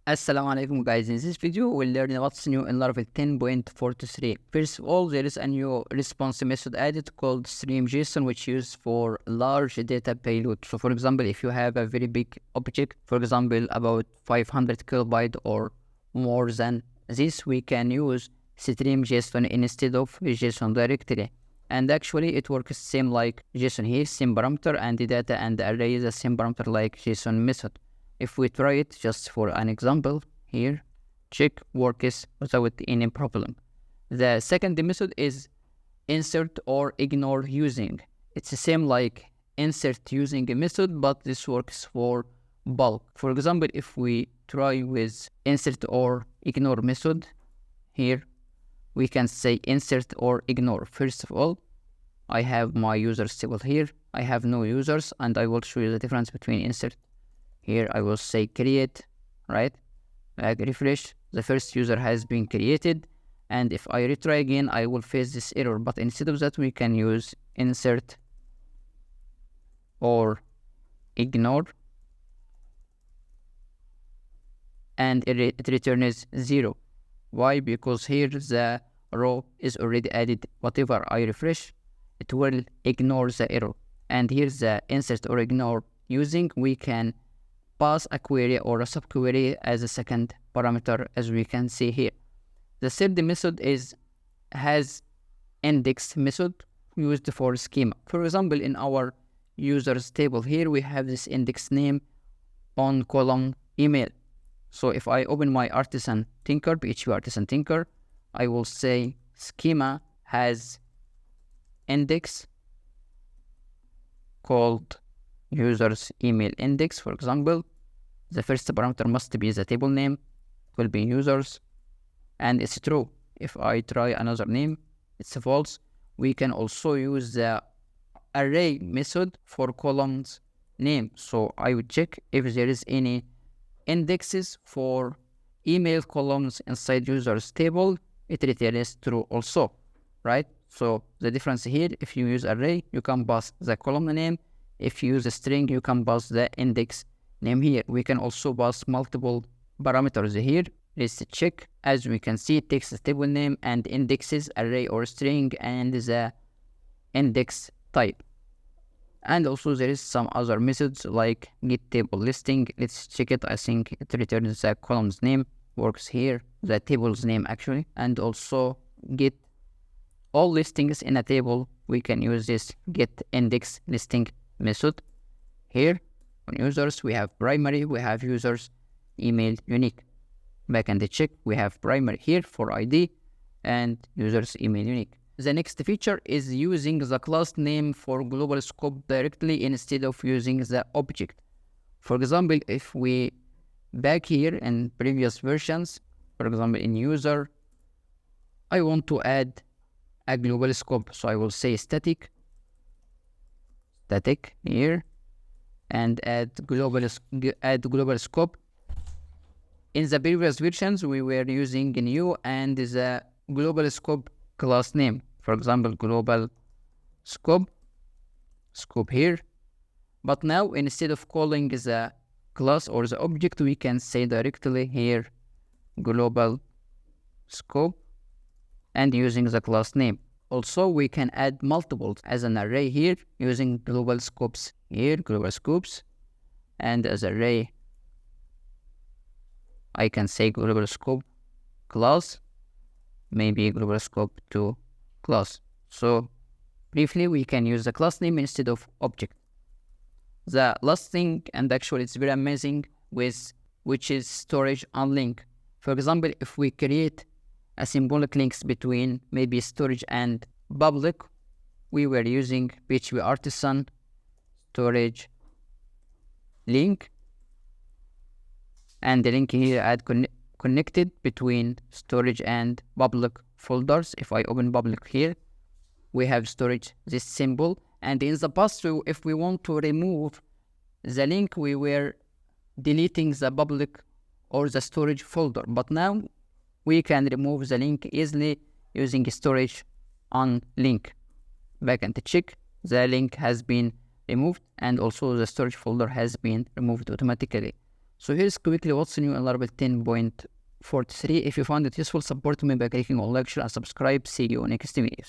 Assalamu alaikum guys, in this video we'll learn what's new in Laravel 10.43. First of all, there is a new response method added called stream.json, which is used for large data payload. So for example, if you have a very big object, for example about 500 kilobyte or more than this, we can use stream.json instead of JSON directly. And actually it works same like JSON here, same parameter, and the data and the array is the same parameter like JSON method. If we try it just for an example here, check works without any problem. The second method is insert or ignore using. It's the same like insert using a method, but this works for bulk. For example, if we try with insert or ignore method here, we can say insert or ignore. First of all, I have my users table here. I have no users, and I will show you the difference between insert. Here I will say create, right? I refresh, the first user has been created, and if I retry again, I will face this error. But instead of that, we can use insert or ignore, and it returns 0. Why? Because here the row is already added. Whatever I refresh, it will ignore the error. And here's the insert or ignore using. We can pass a query or a subquery as a second parameter, as we can see here. The third method has index method used for schema. For example, in our users table here, we have this index name on column email. So if I open my artisan tinker, PHP artisan tinker, I will say schema has index called users email index. For example, the first parameter must be the table name, it will be users, and it's true. If I try another name, it's false. We can also use the array method for columns name. So I would check if there is any indexes for email columns inside users table, it returns true also, right? So the difference here, if you use array, you can pass the column name. If you use a string, you can pass the index name here. We can also pass multiple parameters here. Let's check. As we can see, text table name and indexes, array or string, and the index type. And also there is some other methods like get table listing. Let's check it. I think it returns the column's name, works here, the table's name actually, and also get all listings in a table. We can use this get index listing method. Here on users, we have primary, we have users email unique. Back in the check, we have primary here for ID and users email unique. The next feature is using the class name for global scope directly instead of using the object. For example, if we back here in previous versions, for example in user, I want to add a global scope. So I will say static here, and add global scope. In the previous versions, we were using new and the global scope class name. For example, global scope here. But now, instead of calling the class or the object, we can say directly here global scope and using the class name. Also, we can add multiples as an array here using global scopes here, global scopes, and as array, I can say global scope class, maybe global scope to class. So briefly, we can use the class name instead of object. The last thing, and actually it's very amazing, which is storage unlink. For example, if we create a symbolic links between maybe storage and public, we were using PHP artisan storage link, and the link here add connected between storage and public folders. If I open public here, we have storage, this symbol, and in the past, if we want to remove the link, we were deleting the public or the storage folder, but now we can remove the link easily using storage unlink. Back and check, the link has been removed, and also the storage folder has been removed automatically. So here's quickly what's new in Laravel 10.43. If you found it useful, support me by clicking on like, share, and subscribe. See you next videos.